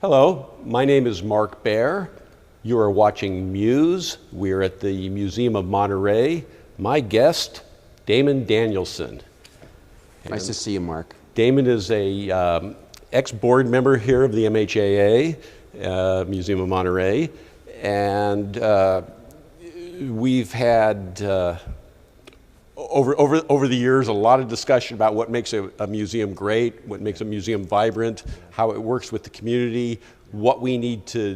Hello, my name is Mark Baer. You are watching Muse. We're at the Museum of Monterey. My guest, Damon Danielson. Nice to see you, Mark. Damon is a ex-board member here of the MHAA, Museum of Monterey, and we've had over the years a lot of discussion about what makes a museum great, what makes a museum vibrant, how it works with the community, what we need to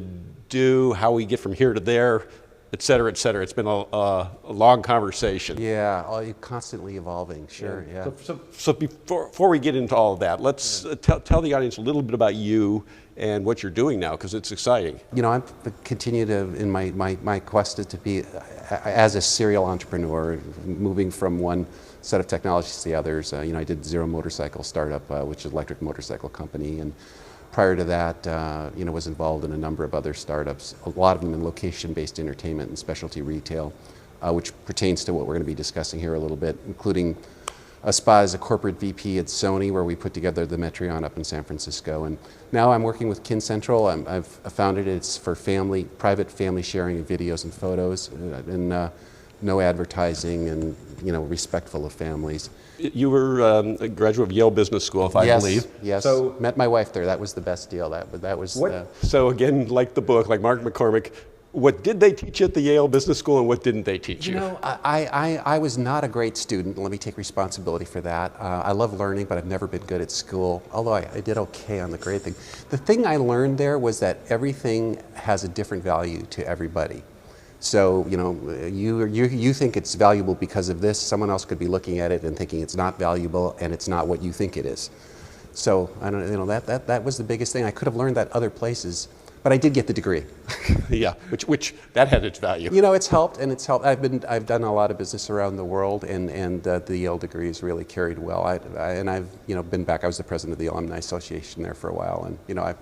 do, how we get from here to there, et cetera, et cetera. It's been a long conversation. Yeah, you're constantly evolving, sure, yeah. So before we get into all of that, let's tell the audience a little bit about you and what you're doing now, because it's exciting. You know, I've continued in my quest is to be, as a serial entrepreneur, moving from one set of technologies to the others. You know, I did Zero Motorcycle startup, which is an electric motorcycle company, and prior to that, you know, was involved in a number of other startups, a lot of them in location-based entertainment and specialty retail, which pertains to what we're going to be discussing here a little bit, including a spot as a corporate VP at Sony, where we put together the Metreon up in San Francisco. And now I'm working with Kin Central. I've founded it. It's for private family sharing of videos and photos, and no advertising, and, you know, respectful of families. You were a graduate of Yale Business School, if I believe. Yes, so met my wife there. That was the best deal. That was. So again, like the book, like Mark McCormick, what did they teach you at the Yale Business School, and what didn't they teach you? You know, I was not a great student. Let me take responsibility for that. I love learning, but I've never been good at school, although I did okay on the grade thing. The thing I learned there was that everything has a different value to everybody. So, you know, you think it's valuable because of this. Someone else could be looking at it and thinking it's not valuable, and it's not what you think it is. So, I don't, you know, that was the biggest thing. I could have learned that other places, but I did get the degree. Yeah, which that had its value. You know, it's helped, and it's helped. I've done a lot of business around the world, and the Yale degree has really carried well. And I've, you know, been back. I was the president of the Alumni Association there for a while, and, you know, I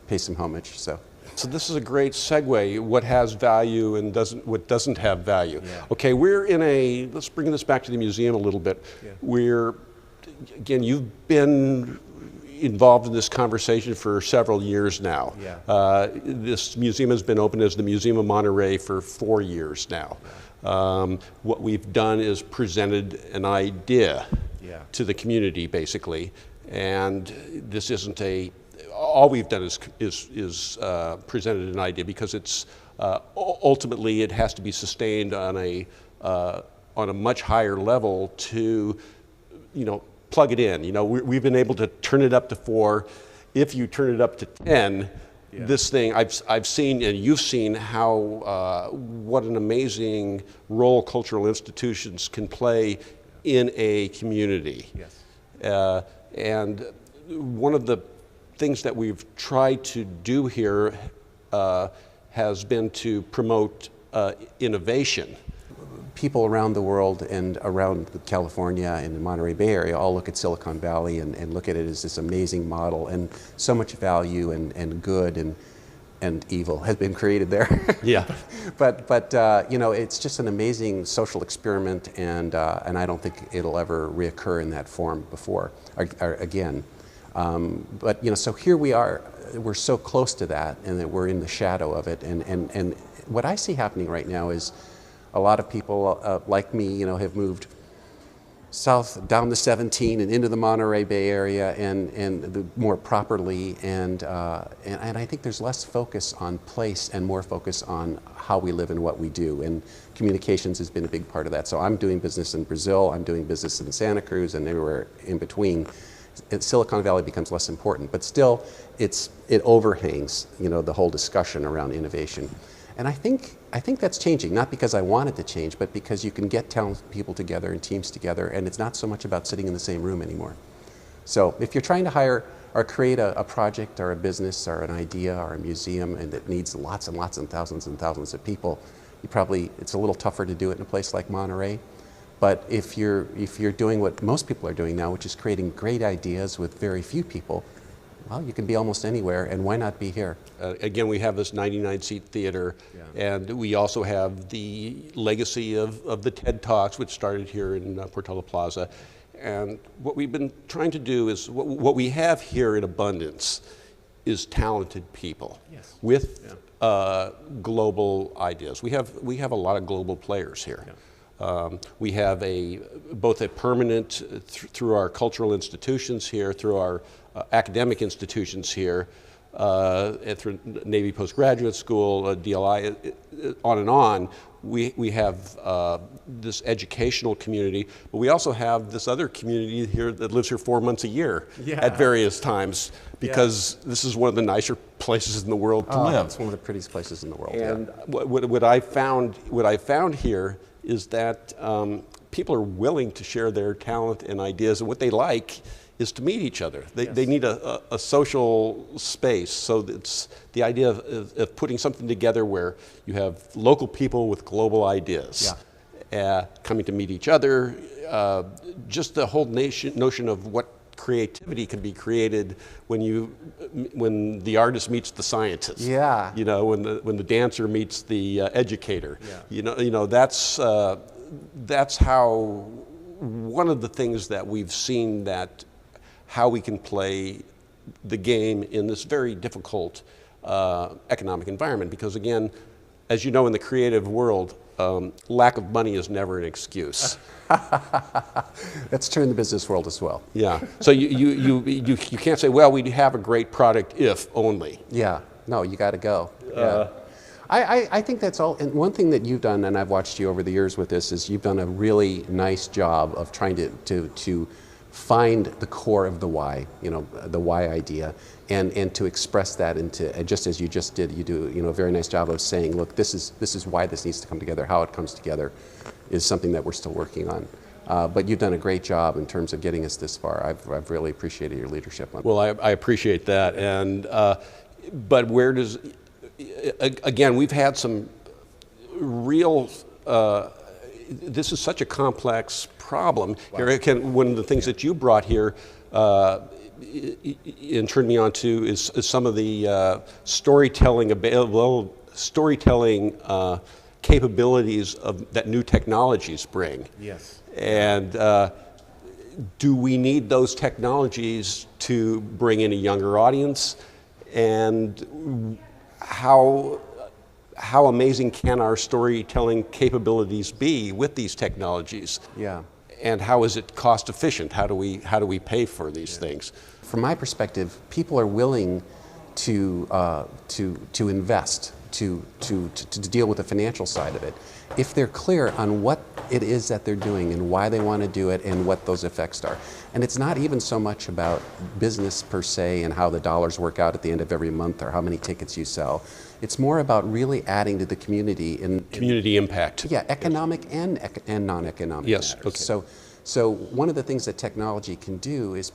pay some homage. So this is a great segue. What has value and what doesn't have value. Yeah. Okay, let's bring this back to the museum a little bit. Yeah. Again, you've been involved in this conversation for several years now. Yeah. This museum has been open as the Museum of Monterey for 4 years now. Yeah. What we've done is presented an idea to the community, basically, and this isn't all we've done is presented an idea, because it's ultimately it has to be sustained on a much higher level to, you know, plug it in. You know, we've been able to turn it up to 4. If you turn it up to 10, this thing I've seen, and you've seen how what an amazing role cultural institutions can play in a community. yes. And one of the things that we've tried to do here has been to promote innovation. People around the world and around California and the Monterey Bay Area all look at Silicon Valley and look at it as this amazing model, and so much value and good and evil has been created there. Yeah. But you know, it's just an amazing social experiment, and I don't think it'll ever reoccur in that form or again. But, you know, so here we are, we're so close to that, and that we're in the shadow of it. And what I see happening right now is a lot of people like me, you know, have moved south down the 17 and into the Monterey Bay Area and more properly. And I think there's less focus on place and more focus on how we live and what we do. And communications has been a big part of that. So I'm doing business in Brazil, I'm doing business in Santa Cruz, and everywhere in between. Silicon Valley becomes less important, but still it overhangs, you know, the whole discussion around innovation. And I think that's changing, not because I want it to change, but because you can get talented people together and teams together, and it's not so much about sitting in the same room anymore. So if you're trying to hire or create a project or a business or an idea or a museum, and it needs lots and lots and thousands of people, it's a little tougher to do it in a place like Monterey. But if you're doing what most people are doing now, which is creating great ideas with very few people, well, you can be almost anywhere, and why not be here? Again, we have this 99-seat theater, and we also have the legacy of the TED Talks, which started here in Portola Plaza. And what we've been trying to do is, what we have here in abundance is talented people Yes. with global ideas. We have a lot of global players here. We have both a permanent, through our cultural institutions here, through our academic institutions here, through Navy Postgraduate School, DLI, on and on. We have this educational community, but we also have this other community here that lives here 4 months a year at various times, because this is one of the nicer places in the world to live. It's one of the prettiest places in the world. And what I found here is that people are willing to share their talent and ideas, and what they like is to meet each other. They need a social space. So it's the idea of putting something together where you have local people with global ideas coming to meet each other. Just the whole notion of what creativity can be created when the artist meets the scientist. Yeah. You know, when the dancer meets the educator. Yeah. You know that's how one of the things that we've seen, that how we can play the game in this very difficult economic environment. Because again, as you know, in the creative world, lack of money is never an excuse. That's true in the business world as well. Yeah. So you can't say, well, we have a great product if only. Yeah. No, you got to go. Yeah. I think that's all. And one thing that you've done, and I've watched you over the years with this, is you've done a really nice job of trying to find the core of the why, you know, the why idea, and to express that into, just as you just did, you do, you know, a very nice job of saying, look, this is why this needs to come together. How it comes together is something that we're still working on. But you've done a great job in terms of getting us this far. I've really appreciated your leadership on that. Well, I appreciate that. And but where does, again, we've had some real, this is such a complex problem. Here, one of the things that you brought here and turned me on to is some of the storytelling capabilities that new technologies bring. Yes. And do we need those technologies to bring in a younger audience? And how amazing can our storytelling capabilities be with these technologies? Yeah. And how is it cost efficient? How do we pay for these things? From my perspective, people are willing to invest, to deal with the financial side of it, if they're clear on what it is that they're doing and why they want to do it and what those effects are. And it's not even so much about business per se and how the dollars work out at the end of every month or how many tickets you sell. It's more about really adding to the community community impact. Yeah, economic and non-economic. Yes. Matters. Okay. So one of the things that technology can do is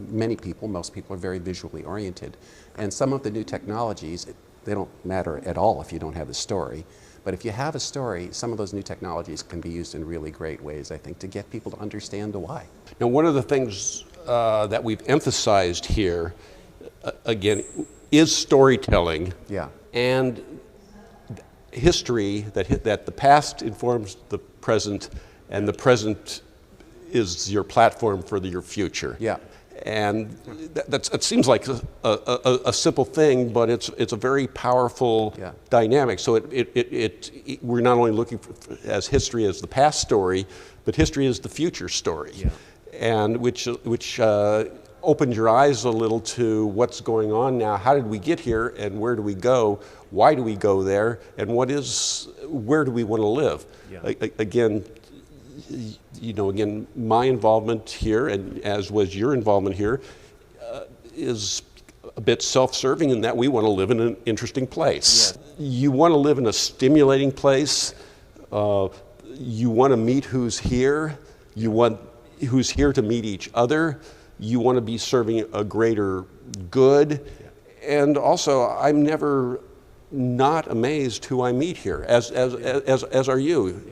many people, most people are very visually oriented. And some of the new technologies, they don't matter at all if you don't have the story. But if you have a story, some of those new technologies can be used in really great ways, I think, to get people to understand the why. Now, one of the things that we've emphasized here, again, is storytelling. Yeah. And history, that the past informs the present, and the present is your platform for your future. Yeah. And it seems like a simple thing, but it's a very powerful dynamic. So we're not only looking as history as the past story, but history is the future story, and which opens your eyes a little to what's going on now. How did we get here, and where do we go? Why do we go there? And where do we want to live? Again, my involvement here, and as was your involvement here, is a bit self-serving in that we want to live in an interesting place. You want to live in a stimulating place. You want to meet who's here. You want who's here to meet each other. You want to be serving a greater good. And also, I'm never not amazed who I meet here, as are you.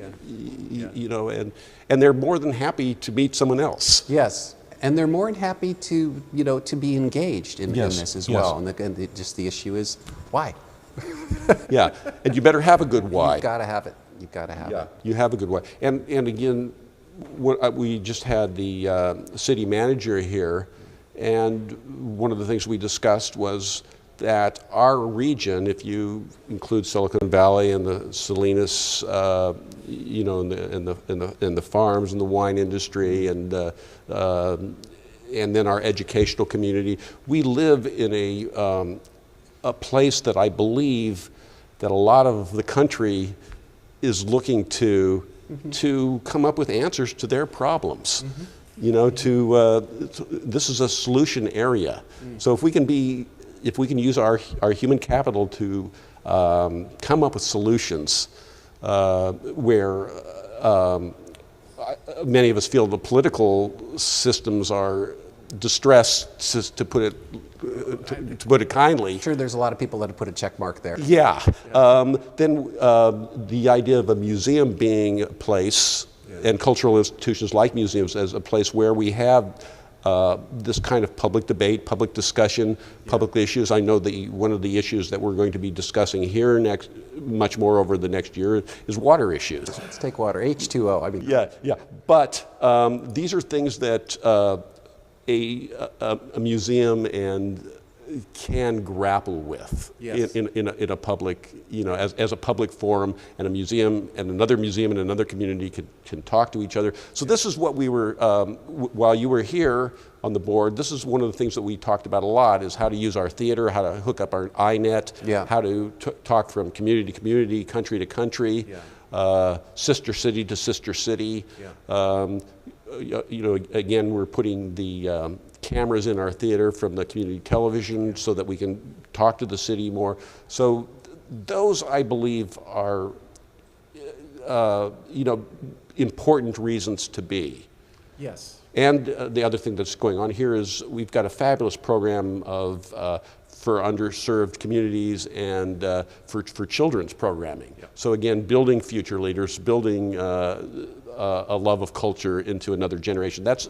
You know, and they're more than happy to meet someone else. Yes, and they're more than happy to be engaged in this as well. And just the issue is why. Yeah, and you better have a good why. You've got to have it. You've got to have it. You have a good why. And again, we just had the city manager here, And one of the things we discussed was that our region, if you include Silicon Valley and the Salinas, you know, in the farms and the wine industry, and then our educational community, we live in a place that I believe that a lot of the country is looking to come up with answers to their problems. You know, this is a solution area. So if we can use our human capital to come up with solutions where many of us feel the political systems are distressed, to put it kindly. Sure, there's a lot of people that have put a check mark there. Yeah. Then the idea of a museum being a place, and cultural institutions like museums as a place where we have this kind of public debate, public discussion, public issues. I know that one of the issues that we're going to be discussing here much more over the next year is water issues. Let's take water, H2O. I mean, yeah. But these are things that a museum can grapple with in a public, you know, as a public forum, and a museum and another community can talk to each other. So this is what we were, while you were here on the board, this is one of the things that we talked about a lot, is how to use our theater, how to hook up our iNet, how to talk from community to community, country to country, sister city to sister city. You know, again, we're putting the cameras in our theater from the community television so that we can talk to the city more. So those, I believe, are you know, important reasons to be. Yes. And the other thing that's going on here is we've got a fabulous program of for underserved communities and for children's programming. So again, building future leaders, building a love of culture into another generation. That's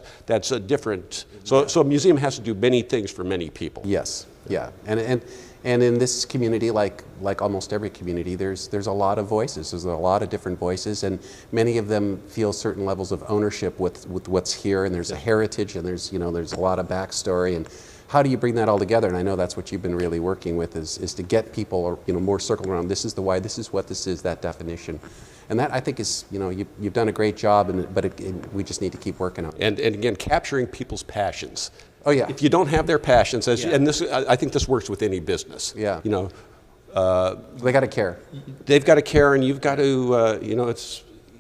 a different. So a museum has to do many things for many people. Yes. Yeah. And in this community, like almost every community, there's a lot of voices. There's a lot of different voices, and many of them feel certain levels of ownership with what's here. And there's a heritage, and there's a lot of backstory. And how do you bring that all together? And I know that's what you've been really working with, is to get people, more circled around. This is the why. This is what this is. That definition. And that, I think, is, you've done a great job, but we just need to keep working on it. And again, capturing people's passions. Oh yeah. If you don't have their passions, and this, I think this works with any business. Yeah. They got to care. They've got to care, and you've got to,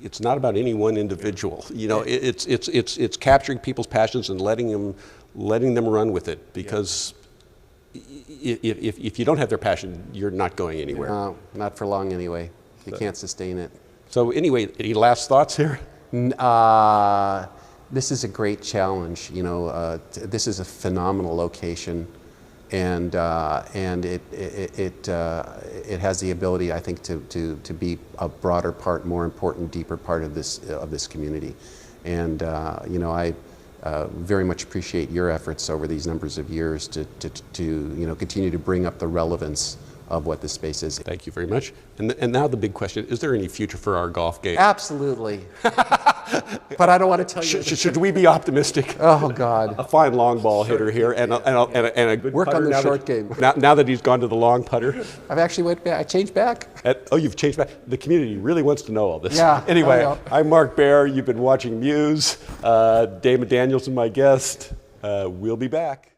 it's not about any one individual. It's capturing people's passions and letting them run with it, because if you don't have their passion, you're not going anywhere. No, not for long anyway. You can't sustain it. So anyway, any last thoughts here? This is a great challenge. This is a phenomenal location, and it has the ability, I think, to be a broader part, more important, deeper part of this community. And I very much appreciate your efforts over these numbers of years to continue to bring up the relevance of what this space is. Thank you very much. And now the big question, is there any future for our golf game? Absolutely. But I don't want to tell you. Should we be optimistic? Oh, God. A fine long ball hitter here and a good work putter on the short game. Now that he's gone to the long putter. I've actually went back. I changed back. You've changed back. The community really wants to know all this. Yeah. Anyway, I'm Mark Baer. You've been watching Muse. Damon Danielson, my guest. We'll be back.